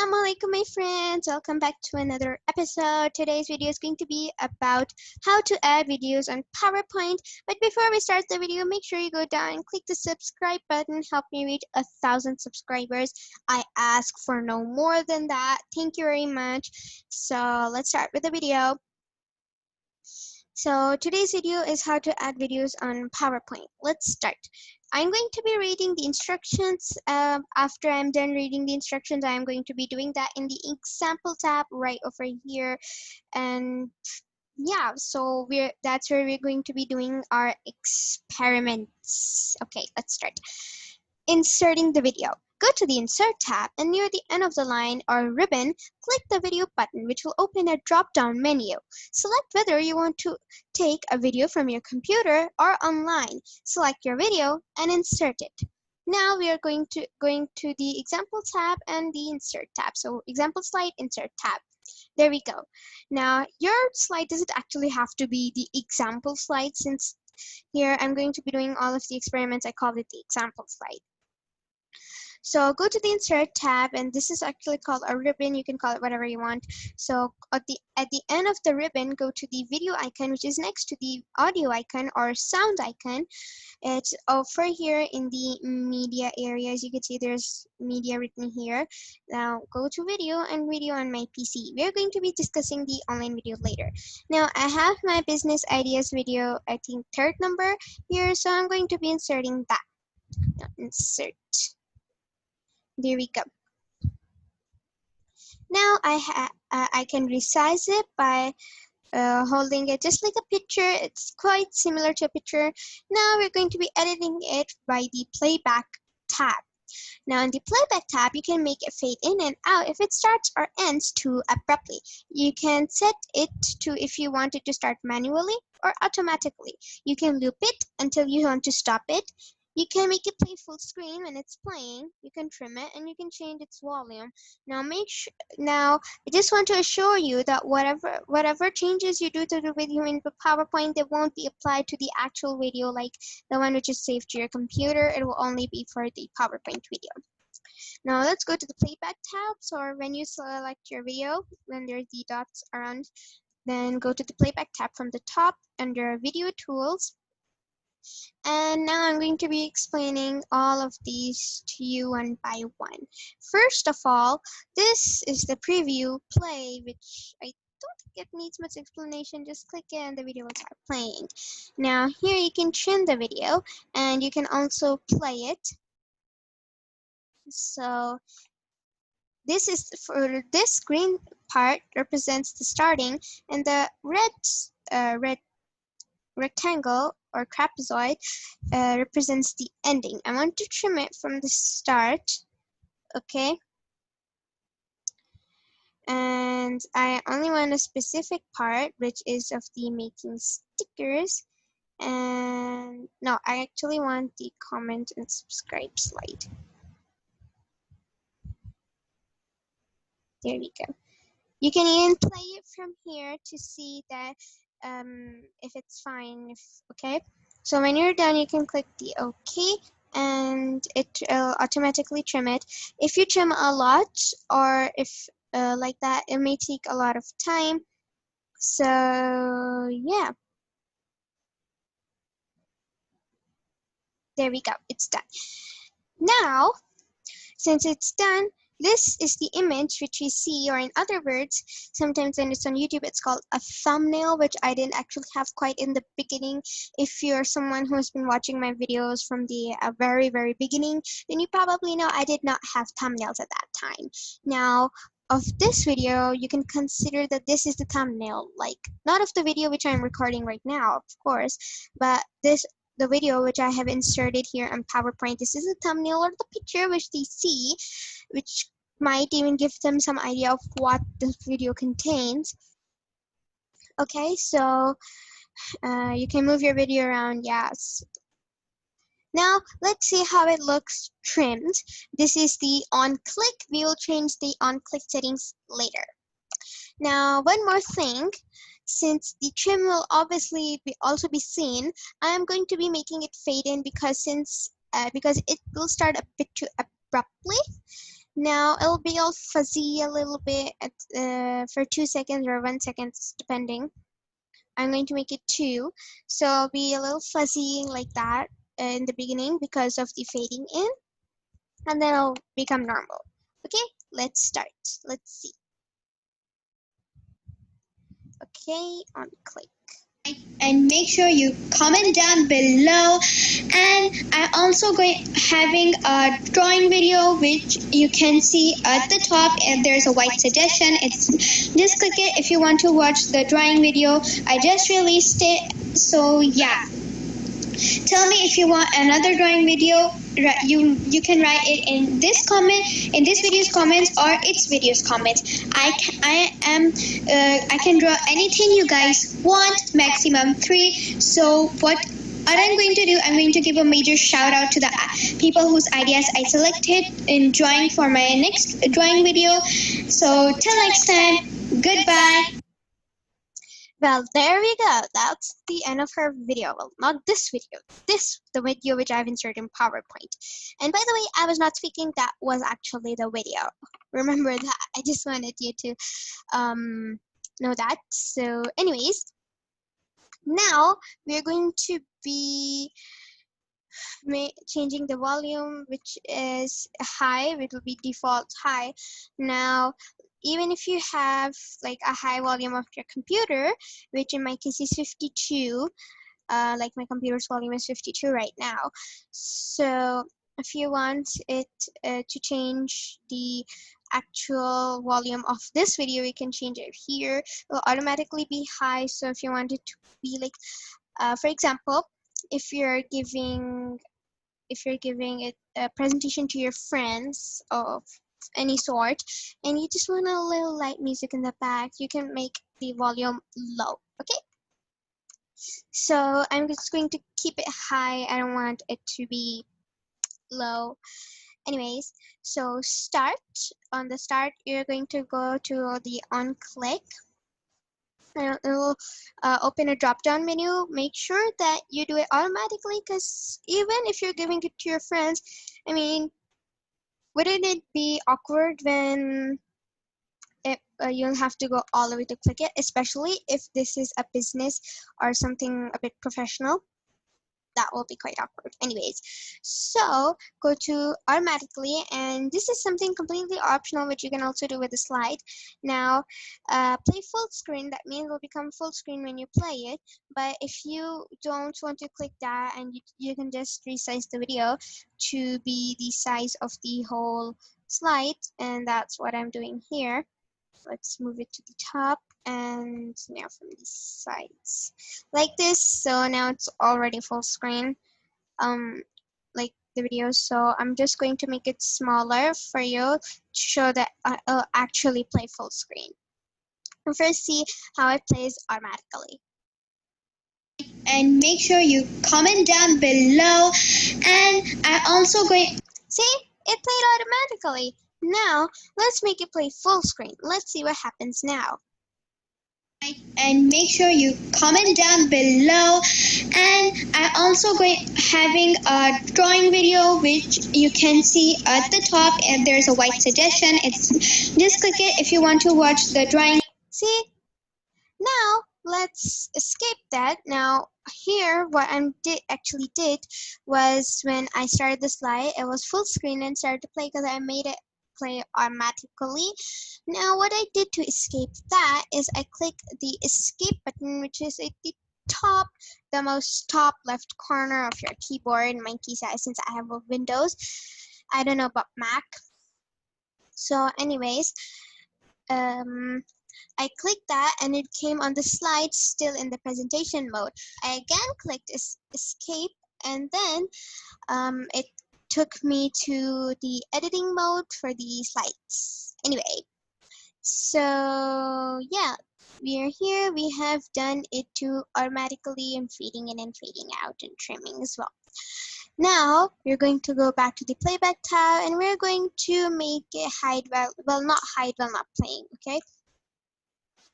Assalamualaikum my friends, welcome back to another episode. Today's video is going to be about how to add videos on PowerPoint. But before we start the video, make sure you go down and click the subscribe button. Help me reach 1,000 subscribers. I ask for no more than that. Thank you very much. So let's start with the video. So today's video is how to add videos on PowerPoint. Let's start. I'm going to be reading the instructions. After I'm done reading the instructions, I'm going to be doing that in the example tab right over here. And yeah, so that's where we're going to be doing our experiments. Okay, let's start. Inserting the video. Go to the Insert tab and near the end of the line or ribbon, click the video button, which will open a drop-down menu. Select whether you want to take a video from your computer or online. Select your video and insert it. Now we are going to the Example tab and the Insert tab. So Example slide, Insert tab. There we go. Now your slide doesn't actually have to be the example slide, since here I'm going to be doing all of the experiments. I call it the example slide. So go to the Insert tab, and this is actually called a ribbon. You can call it whatever you want. So at the end of the ribbon, go to the video icon, which is next to the audio icon or sound icon. It's over here in the media area. As you can see, there's media written here. Now go to video and video on my PC. We're going to be discussing the online video later. Now I have my business ideas video, I think third number here, so I'm going to be inserting that. Now, insert. There we go. Now I can resize it by holding it just like a picture. It's quite similar to a picture. Now we're going to be editing it by the playback tab. Now in the playback tab, you can make it fade in and out if it starts or ends too abruptly. You can set it to if you want it to start manually or automatically. You can loop it until you want to stop it. You can make it play full screen when it's playing. You can trim it and you can change its volume. Now I just want to assure you that whatever changes you do to the video in the PowerPoint, they won't be applied to the actual video, like the one which is saved to your computer. It will only be for the PowerPoint video. Now let's go to the playback tab. So when you select your video, when there's the dots around, then go to the playback tab from the top under video tools. And now I'm going to be explaining all of these to you one by one. First of all, this is the preview play, which I don't think it needs much explanation. Just click it and the video will start playing. Now here you can trim the video and you can also play it. So this is for this green part represents the starting, and the red rectangle or trapezoid represents the ending. I want to trim it from the start, okay? And I only want a specific part, which is of the making stickers. And no, I actually want the comment and subscribe slide. There we go. You can even play it from here to see that if it's fine, okay. So when you're done, you can click the OK and it will automatically trim it. If you trim a lot, or if like that, it may take a lot of time. So yeah, there we go, it's done. Now since it's done, this is the image which you see, or in other words, sometimes when it's on YouTube, it's called a thumbnail, which I didn't actually have quite in the beginning. If you're someone who has been watching my videos from the very, very beginning, then you probably know I did not have thumbnails at that time. Now, of this video, you can consider that this is the thumbnail, like not of the video which I'm recording right now, of course, but the video which I have inserted here on PowerPoint. This is a thumbnail or the picture which they see, which might even give them some idea of what the video contains. Okay, so you can move your video around, yes. Now let's see how it looks trimmed. This is the on click. We will change the on click settings later. Now one more thing, since the trim will obviously also be seen, I am going to be making it fade in because it will start a bit too abruptly. Now it'll be all fuzzy a little bit for 2 seconds or 1 second, depending. I'm going to make it 2, so it'll be a little fuzzy like that in the beginning because of the fading in, and then it'll become normal. Okay, let's start. Let's see. Okay, on click. And make sure you comment down below, and I'm also having a drawing video which you can see at the top, and there's a white suggestion. It's just click it if you want to watch the drawing video. I just released it, so yeah, tell me if you want another drawing video. You can write it in this comment, in this video's comments, or its video's comments. I can draw anything you guys want, maximum 3. So what I'm going to do, I'm going to give a major shout out to the people whose ideas I selected in drawing for my next drawing video. So till next time, goodbye. Well, there we go. That's the end of her video. Well, not this video. The video which I've inserted in PowerPoint. And by the way, I was not speaking. That was actually the video. Remember that. I just wanted you to know that. So, anyways, now we're going to be changing the volume, which is high. It will be default high. Now, even if you have like a high volume of your computer, which in my case is 52, like my computer's volume is 52 right now. So if you want it to change the actual volume of this video, you can change it here. It will automatically be high. So if you want it to be like, for example, if you're giving it a presentation to your friends of any sort, and you just want a little light music in the back, you can make the volume low. Okay, so I'm just going to keep it high. I don't want it to be low. Anyways, so start. On the start, you're going to go to the on click, and it will open a drop down menu. Make sure that you do it automatically, because even if you're giving it to your friends, I mean, wouldn't it be awkward when you'll have to go all the way to click it, especially if this is a business or something a bit professional? That will be quite awkward. Anyways, so go to automatically, and this is something completely optional which you can also do with the slide. Now play full screen, that means it will become full screen when you play it. But if you don't want to click that, and you can just resize the video to be the size of the whole slide, and that's what I'm doing here. Let's move it to the top, and now from the sides like this. So now it's already full screen, like the video. So I'm just going to make it smaller for you to show that it'll actually play full screen. And first, see how it plays automatically. And make sure you comment down below, and I also going. See, it played automatically. Now let's make it play full screen. Let's see what happens now. And make sure you comment down below, and I'm also having a drawing video which you can see at the top, and there's a white suggestion. It's just click it if you want to watch the drawing. See, now let's escape that. Now here, what I actually did was, when I started the slide, it was full screen and started to play because I made it play automatically. Now what I did to escape that is I click the escape button, which is at the top, the most top left corner of your keyboard. In my case, since I have a Windows, I don't know about Mac. So anyways, I clicked that, and it came on the slide still in the presentation mode. I again clicked escape, and then it took me to the editing mode for the slides. Anyway, so yeah, we are here. We have done it to automatically, and fading in and fading out and trimming as well. Now we're going to go back to the playback tab, and we're going to make it hide well not hide while not playing. Okay,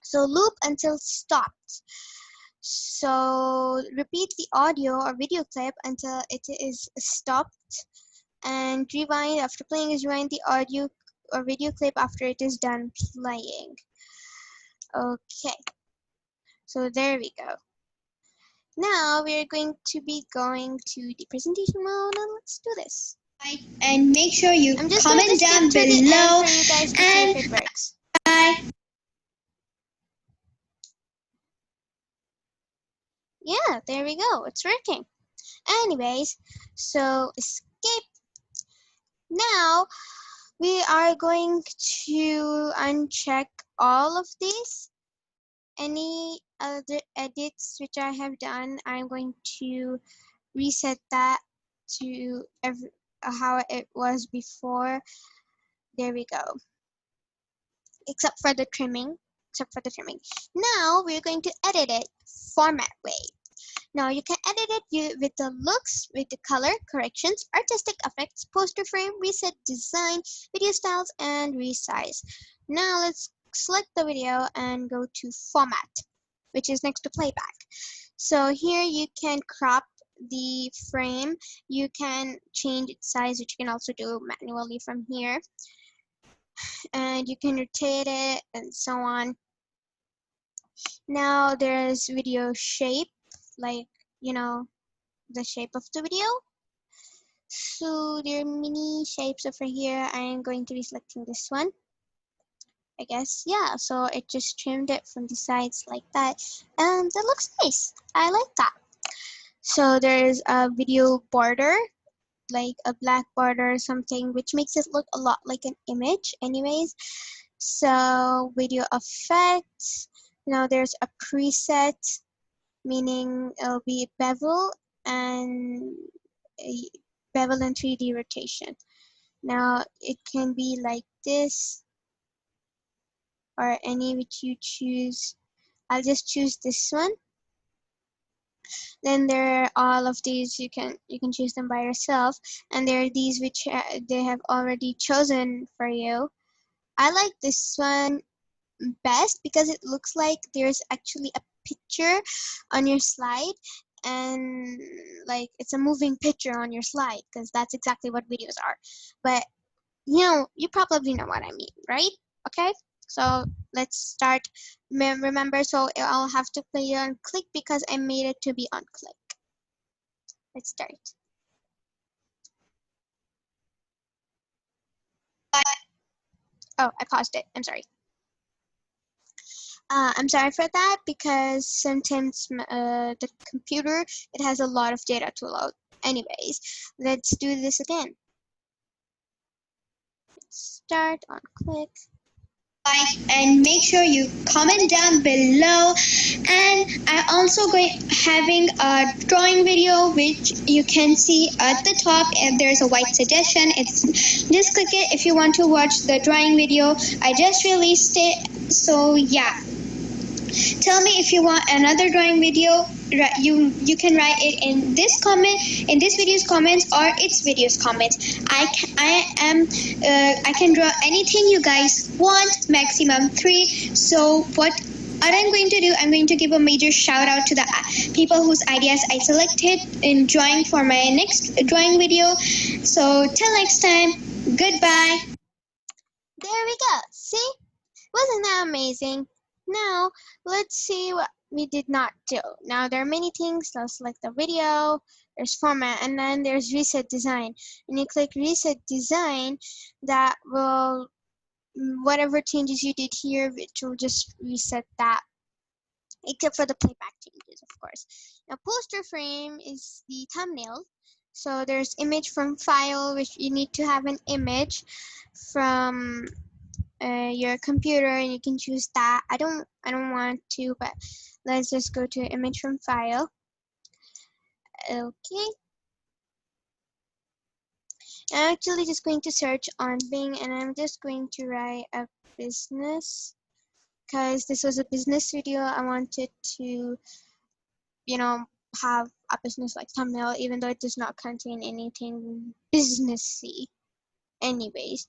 so loop until stopped. So repeat the audio or video clip until it is stopped, and rewind. After playing is rewind the audio or video clip after it is done playing. Okay, so there we go. Now we're going to be going to the presentation mode, and let's do this. And make sure you I'm just going to comment skip down to the end below, for you guys to see if and it works. I Yeah, there we go. It's working. Anyways, so escape. Now we are going to uncheck all of these. Any other edits which I have done, I'm going to reset that to how it was before. There we go. Except for the trimming. Except for the trimming. Now we're going to edit it format way. Now you can edit it with the looks, with the color, corrections, artistic effects, poster frame, reset design, video styles, and resize. Now let's select the video and go to format, which is next to playback. So here you can crop the frame, you can change its size, which you can also do manually from here, and you can rotate it and so on. Now there's video shape, like, you know, the shape of the video. So there are many shapes over here. I am going to be selecting this one, I guess. Yeah, so it just trimmed it from the sides like that, and that looks nice. I like that. So there's a video border, like a black border or something, which makes it look a lot like an image anyways. So video effects, now there's a preset, meaning it'll be bevel and a bevel and 3D rotation. Now it can be like this or any which you choose. I'll just choose this one. Then there are all of these, you can choose them by yourself, and there are these which they have already chosen for you. I like this one best because it looks like there's actually a picture on your slide, and like it's a moving picture on your slide, because that's exactly what videos are. But you probably know what I mean, right? Okay, so let's start. Remember, so I'll have to play on click because I made it to be on click. Let's start. Oh, I paused it. I'm sorry for that, because sometimes the computer, it has a lot of data to load. Anyways, let's do this again. Let's start on click. and make sure you comment down below, and I also going having a drawing video which you can see at the top, and there's a white suggestion. It's just click it if you want to watch the drawing video. I just released it, so yeah. Tell me if you want another drawing video. You can write it in this comment, in this video's comments, or its video's comments. I can draw anything you guys want, maximum 3. So what I'm going to do, I'm going to give a major shout out to the people whose ideas I selected in drawing for my next drawing video. So till next time, goodbye. There we go. See? Wasn't that amazing? Now, let's see what we did not do. Now, there are many things. Let's select the video, there's format, and then there's reset design. And you click reset design, that will, whatever changes you did here, it will just reset that, except for the playback changes, of course. Now, poster frame is the thumbnail. So there's image from file, which you need to have an image from your computer, and you can choose that. I don't want to, but let's just go to image from file. Okay, I'm actually just going to search on Bing, and I'm just going to write a business, because this was a business video. I wanted to have a business like thumbnail, even though it does not contain anything businessy anyways.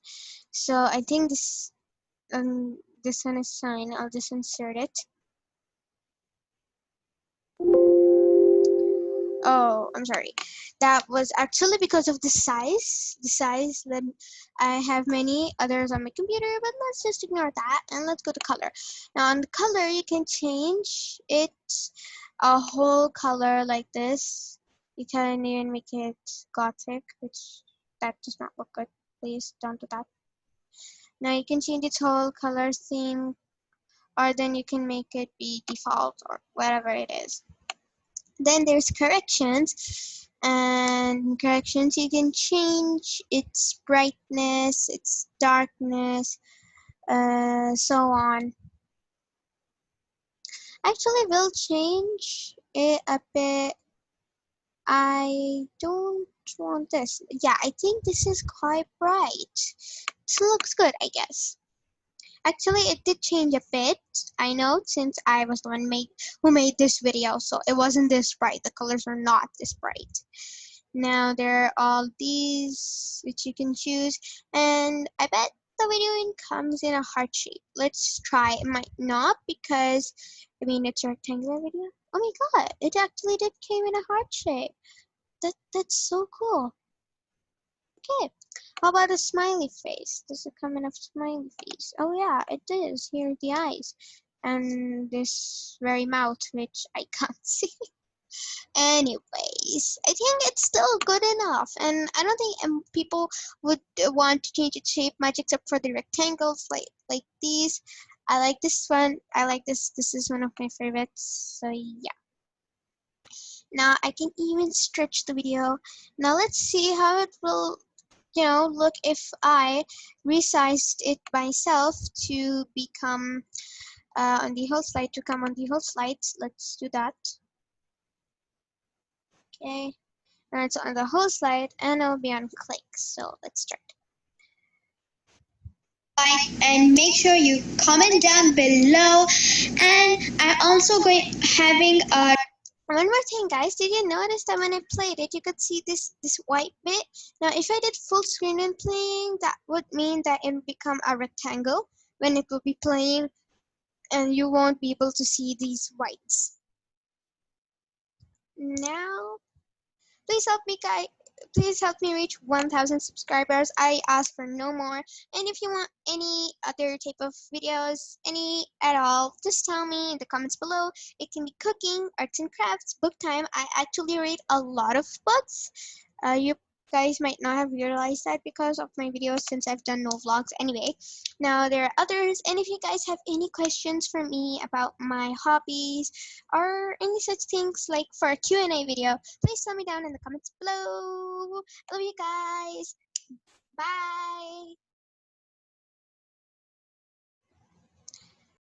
So I think this one is fine. I'll just insert it. Oh, I'm sorry. That was actually because of the size. The size that I have many others on my computer, but let's just ignore that and let's go to color. Now on the color, you can change it a whole color like this. You can even make it gothic, which that does not look good. Please don't do that. Now you can change its whole color theme, or then you can make it be default or whatever it is. Then there's corrections, and corrections you can change its brightness, its darkness, so on. Actually, we'll change it a bit. I don't want this. Yeah, I think this is quite bright. This looks good, I guess. Actually, it did change a bit. I know, since I was the one who made this video, so it wasn't this bright. The colors are not this bright. Now there are all these which you can choose, and I bet the video comes in a heart shape. Let's try. It might not, because I mean it's a rectangular video. Oh my god, it actually did came in a heart shape. That's so cool. Okay, how about a smiley face? Does it come in a smiley face? Oh yeah, it does. Here are the eyes. And this very mouth, which I can't see. Anyways, I think it's still good enough. And I don't think people would want to change its shape much except for the rectangles like these. I like this one. I like this. This is one of my favorites. So yeah. Now I can even stretch the video. Now let's see how it will look if I resized it myself to become on the whole slide, to come on the whole slide. Let's do that. Okay, now it's on the whole slide and it'll be on click. So let's start. Like, and make sure you comment down below. And I also going having a One more thing, guys, did you notice that when I played it, you could see this white bit? Now if I did full screen when playing, that would mean that it would become a rectangle when it will be playing, and you won't be able to see these whites. Now please help me, guys. Please help me reach 1,000 subscribers. I ask for no more. And if you want any other type of videos, any at all, just tell me in the comments below. It can be cooking, arts and crafts, book time. I actually read a lot of books. You guys might not have realized that because of my videos, since I've done no vlogs anyway. Now there are others, and if you guys have any questions for me about my hobbies or any such things like for a Q&A video, please tell me down in the comments below. I love you guys. Bye.